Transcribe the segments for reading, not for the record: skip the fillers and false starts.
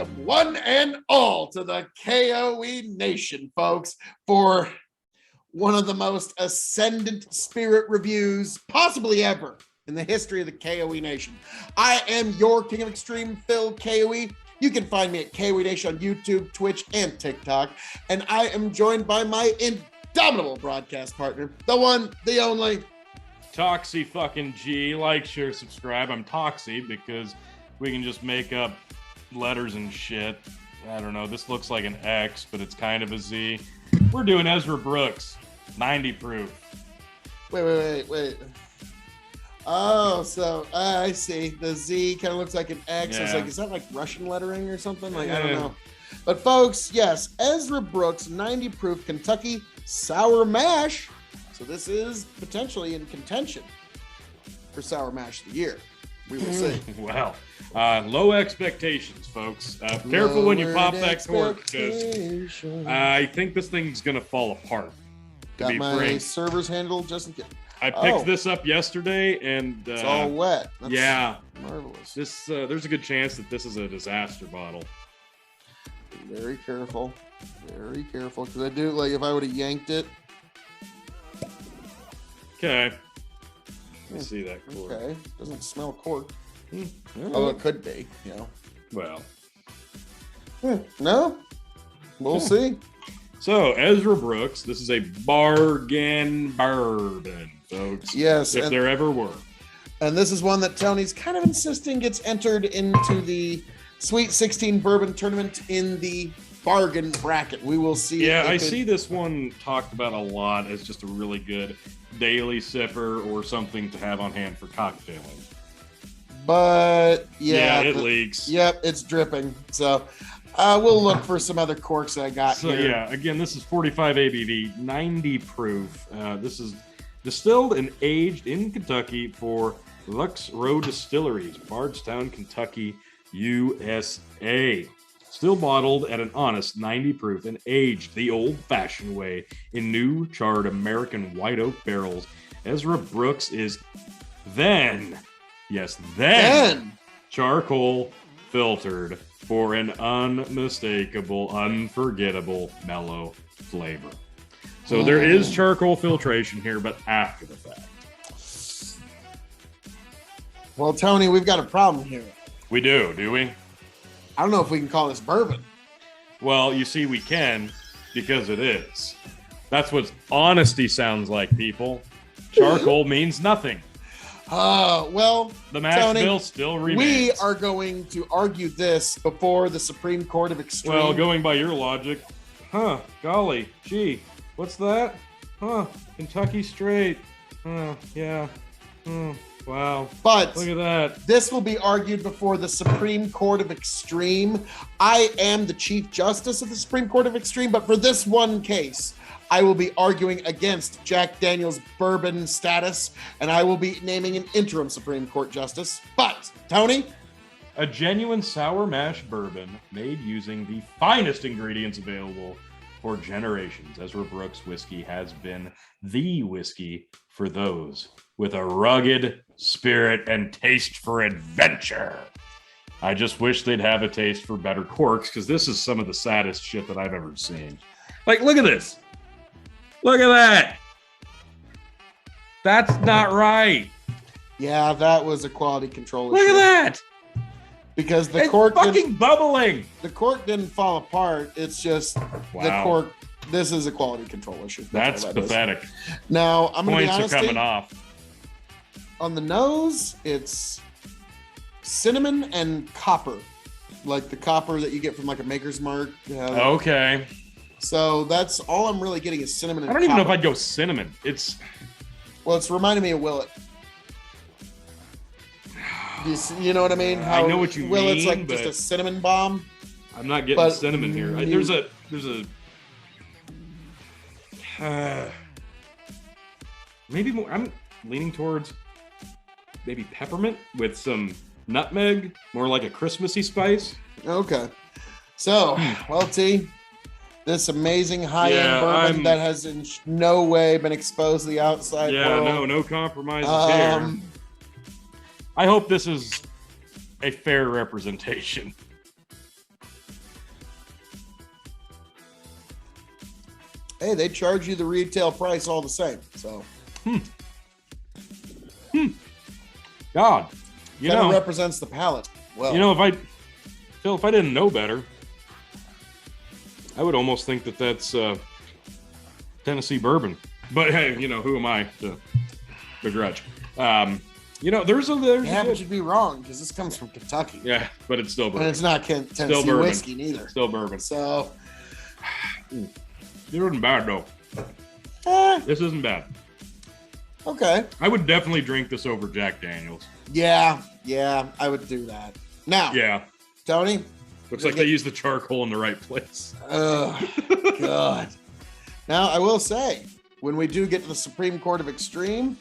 welcome one and all to the K.O.E. Nation, folks, for one of the most ascendant spirit reviews possibly ever in the history of the K.O.E. Nation. I am your King of Extreme, Phil K.O.E. You can find me at K.O.E. Nation on YouTube, Twitch, and TikTok. And I am joined by my indomitable broadcast partner, the one, the only, Toxie fucking G. Like, share, subscribe. I'm Toxie because we can just make up letters and shit. I don't know. This looks like an X, but it's kind of a Z. We're doing Ezra Brooks, 90 proof. Wait. Oh, so I see. The Z kind of looks like an X. Yeah. I was like, is that like Russian lettering or something? Like, I don't know. But folks, yes, Ezra Brooks, 90 proof Kentucky sour mash. So this is potentially in contention for sour mash of the year. We will see. Wow. Low expectations, folks. Careful when you pop that cork, because I think this thing's going to fall apart. Got my server's handle just in case. I picked this up yesterday, and it's all wet. That's marvelous. This there's a good chance that this is a disaster bottle. Be very careful, because I do, like, if I would have yanked it. Okay. I see that cork. Okay. Doesn't smell cork. Oh, it could be, you know. Well. No? We'll see. So, Ezra Brooks, this is a bargain bourbon, folks. Yes. If there ever were. And this is one that Tony's kind of insisting gets entered into the Sweet 16 Bourbon Tournament in the bargain bracket. We will see. Yeah, I see this one talked about a lot as just a really good daily sipper or something to have on hand for cocktailing. But yeah, it leaks. Yep, it's dripping. So we'll look for some other corks I got here. So yeah, again, this is 45 ABV, 90 proof. This is distilled and aged in Kentucky for Lux Row Distilleries, Bardstown, Kentucky, USA. Still bottled at an honest 90 proof and aged the old-fashioned way in new charred American white oak barrels. Ezra Brooks is then charcoal filtered for an unmistakable, unforgettable, mellow flavor. So there is charcoal filtration here, but after the fact. Well, Tony, we've got a problem here. We do we? I don't know if we can call this bourbon. Well, you see, we can, because it is. That's what honesty sounds like, people. Charcoal means nothing. Well, the mash Tony, bill still remains. We are going to argue this before the Supreme Court of Extreme. Well, going by your logic, golly, gee, what's that? Kentucky straight. Yeah. Wow. But look at that. This will be argued before the Supreme Court of Extreme. I am the Chief Justice of the Supreme Court of Extreme, but for this one case, I will be arguing against Jack Daniel's bourbon status, and I will be naming an interim Supreme Court Justice. But, Tony? A genuine sour mash bourbon made using the finest ingredients available for generations. Ezra Brooks whiskey has been the whiskey for those with a rugged spirit and taste for adventure. I just wish they'd have a taste for better corks, because this is some of the saddest shit that I've ever seen. Like, look at this. Look at that. That's not right. Yeah, that was a quality control issue. Look at that. Because the cork fucking bubbling. The cork didn't fall apart. It's just the cork. This is a quality control issue. That's pathetic. Now, I'm going to be honest. Points are coming off. On the nose, it's cinnamon and copper, like the copper that you get from like a Maker's Mark. Okay. So that's all I'm really getting is cinnamon and copper. I don't even know if I'd go cinnamon. It's reminding me of Willet. You know what I mean? I know what you mean. Willet's like just a cinnamon bomb. I'm not getting cinnamon here. There's a maybe more. I'm leaning towards maybe peppermint with some nutmeg, more like a Christmassy spice. Okay. So, well, T, this amazing high-end bourbon that has in no way been exposed to the outside world. No compromises here. I hope this is a fair representation. hey, they charge you the retail price all the same. So, God, you know, represents the palate. Well, you know, if I didn't know better, I would almost think that that's Tennessee bourbon. But hey, you know, who am I to begrudge? You know, there's yeah, but you'd be wrong because this comes from Kentucky. yeah, but it's still bourbon. And it's not Tennessee whiskey neither. Still bourbon. So, It isn't bad though. This isn't bad. Okay. I would definitely drink this over Jack Daniels. Yeah, I would do that. Now, Yeah. Tony. Looks like they used the charcoal in the right place. Oh, God. Now, I will say, when we do get to the Supreme Court of Extreme,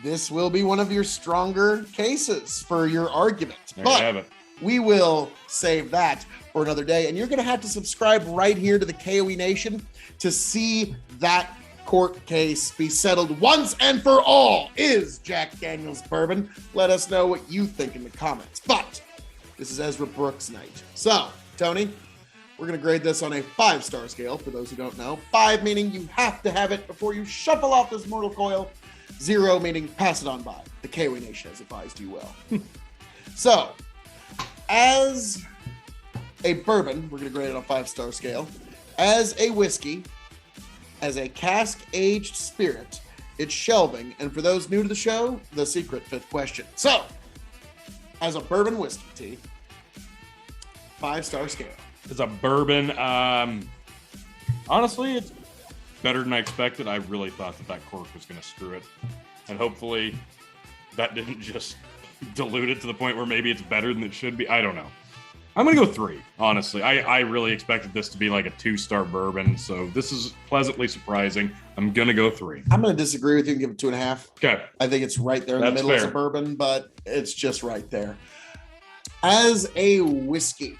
this will be one of your stronger cases for your argument. There you have it. We will save that for another day. And you're going to have to subscribe right here to the KOE Nation to see that court case be settled once and for all. Is Jack Daniels bourbon? Let us know what you think in the comments. But this is Ezra Brooks night. So, Tony, we're going to grade this on a 5-star scale, for those who don't know. 5 meaning you have to have it before you shuffle off this mortal coil. 0 meaning pass it on by. The KOE Nation has advised you well. So, as a bourbon, we're going to grade it on a 5-star scale. As a whiskey, as a cask-aged spirit, it's shelving. And for those new to the show, the secret 5th question. So, as a bourbon whiskey, T, 5-star scale. It's a bourbon. Honestly, it's better than I expected. I really thought that cork was going to screw it. And hopefully that didn't just dilute it to the point where maybe it's better than it should be. I don't know. I'm going to go 3, honestly. I really expected this to be like a 2-star bourbon, so this is pleasantly surprising. I'm going to go 3. I'm going to disagree with you and give it 2.5. Okay. I think it's right there in That's the middle fair. as a bourbon, but it's just right there. As a whiskey.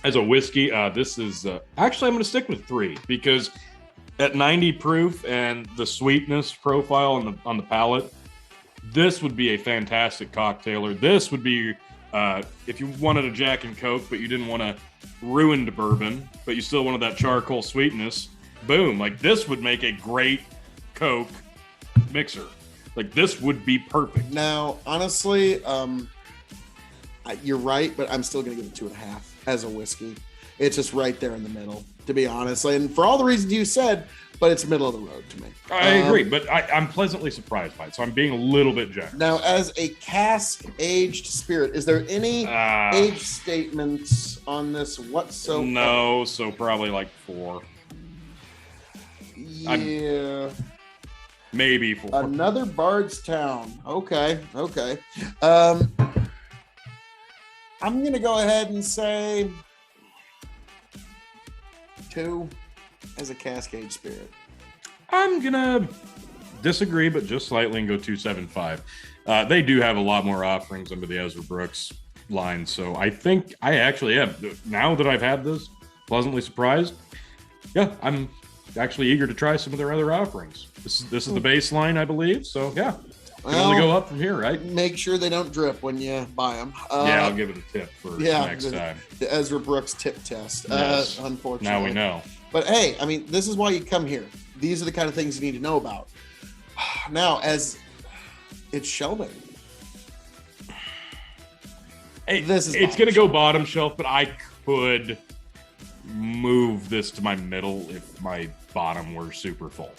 As a whiskey, this is... actually, I'm going to stick with 3, because at 90 proof and the sweetness profile on the palate, this would be a fantastic cocktailer. This would be... if you wanted a Jack and Coke, but you didn't want a ruined bourbon, but you still wanted that charcoal sweetness, boom. Like, this would make a great Coke mixer. Like, this would be perfect. Now, honestly, you're right, but I'm still going to give it 2.5 as a whiskey. It's just right there in the middle, to be honest. And for all the reasons you said, but it's middle of the road to me. I agree, but I'm pleasantly surprised by it, so I'm being a little bit generous. Now, as a cask-aged spirit, is there any age statements on this whatsoever? No, so probably like 4. Yeah. Maybe 4. Another Bardstown. Okay. I'm going to go ahead and say 2 as a Cascade Spirit. I'm gonna disagree, but just slightly, and go 2.75. They do have a lot more offerings under the Ezra Brooks line, so I think I actually am. Now that I've had this, pleasantly surprised. Yeah, I'm actually eager to try some of their other offerings. This is the baseline, I believe. So yeah, can only go up from here, right? Make sure they don't drip when you buy them. Yeah, I'll give it a tip for next time. The Ezra Brooks tip test. Yes. Unfortunately, now we know. But hey, I mean, this is why you come here. These are the kind of things you need to know about. Now, as it's shelving. Hey, it's going to go bottom shelf, but I could move this to my middle if my bottom were super full.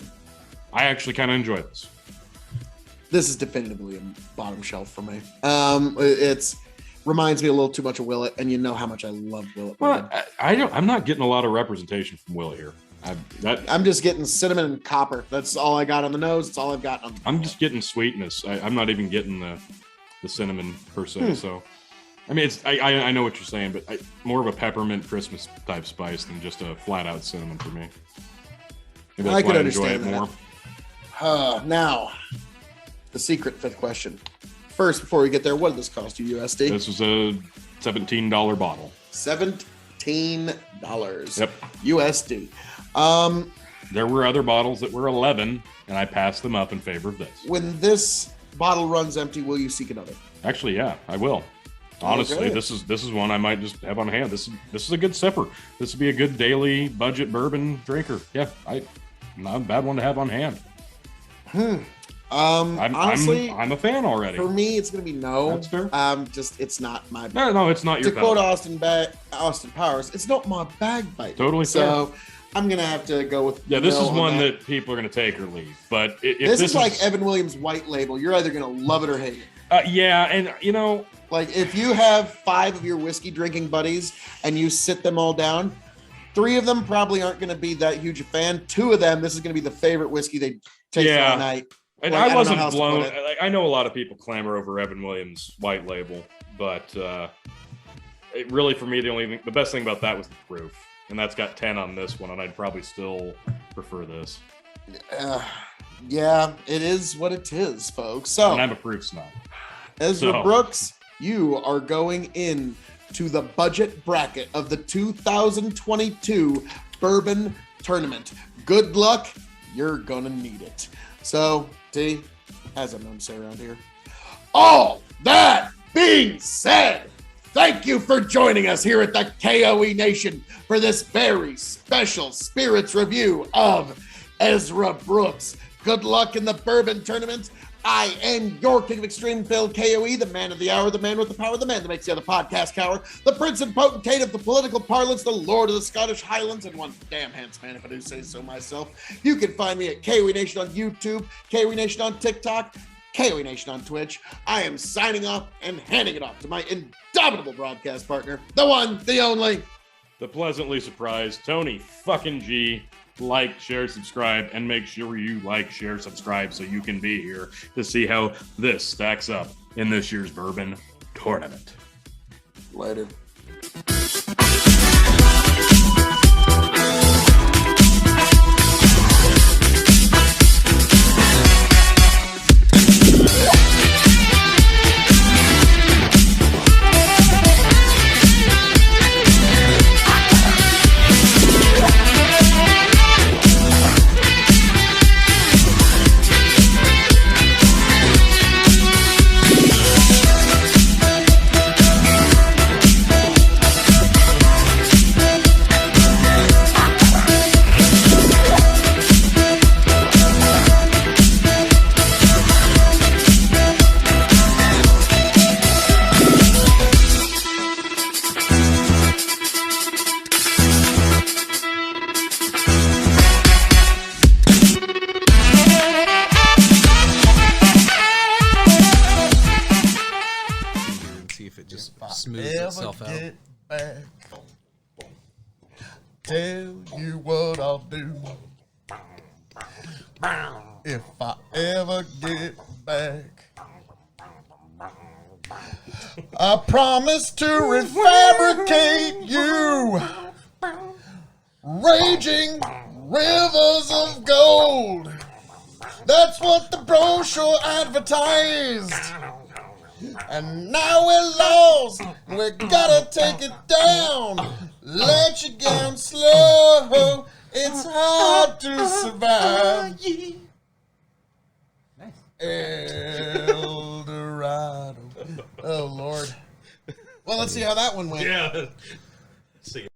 I actually kind of enjoy this. This is definitively a bottom shelf for me. It's reminds me a little too much of Willet, and you know how much I love Willet. Well, I'm not getting a lot of representation from Willet here. I'm just getting cinnamon and copper. That's all I got on the nose. That's all I've got on the I'm just getting sweetness. I'm not even getting the cinnamon per se. So, I mean, I know what you're saying, but more of a peppermint Christmas type spice than just a flat out cinnamon for me. Maybe I that's could why I enjoy understand it more. Now, the secret 5th question. First, before we get there, what did this cost you, USD? This was a $17 bottle. $17. Yep. USD. There were other bottles that were 11, and I passed them up in favor of this. When this bottle runs empty, will you seek another? Actually, yeah, I will. Honestly, Okay. this is one I might just have on hand. This is a good sipper. This would be a good daily budget bourbon drinker. Yeah, not a bad one to have on hand. Honestly, I'm a fan already. for me, it's gonna be no. That's fair. It's not my. No, it's not your To quote bag. Austin Powers, it's not my bag, baby. Totally So I'm gonna have to go with. Yeah, this no is on one that people are going to take or leave. But if this is like Evan Williams' white label. You're either gonna love it or hate it. yeah, and Like if you have 5 of your whiskey drinking buddies and you sit them all down, 3 of them probably aren't going to be that huge a fan. 2 of them, this is going to be the favorite whiskey they take all night. And Like, I wasn't don't know how else to blown. put it. Like, I know a lot of people clamor over Evan Williams' white label, but it really, for me, the best thing about that was the proof, and that's got 10 on this one, and I'd probably still prefer this. Yeah, it is what it is, folks. So, And I'm a proof snob. Ezra Brooks, you are going in to the budget bracket of the 2022 Bourbon Tournament. Good luck. You're gonna need it. So, T, as I'm known to say around here, all that being said, thank you for joining us here at the KOE Nation for this very special spirits review of Ezra Brooks. Good luck in the Bourbon Tournament. I am your King of Extreme, Phil KOE, the man of the hour, the man with the power, the man that makes the other podcast cower, the prince and potentate of the political parlance, the lord of the Scottish Highlands, and one damn handsome man, if I do say so myself. You can find me at KOE Nation on YouTube, KOE Nation on TikTok, KOE Nation on Twitch. I am signing off and handing it off to my indomitable broadcast partner, the one, the only, The pleasantly surprised Tony fucking G. Like, share, subscribe, and make sure you like, share, subscribe so you can be here to see how this stacks up in this year's Bourbon Tournament. Later. Smooths itself out. Get back, tell you what I'll do. If I ever get back, I promise to refabricate you. Raging rivers of gold. That's what the brochure advertised. And now we're lost. We gotta take it down. Let you down slow. It's hard to survive. El Dorado. Oh, Lord. Well, let's see how that one went. Yeah. See ya.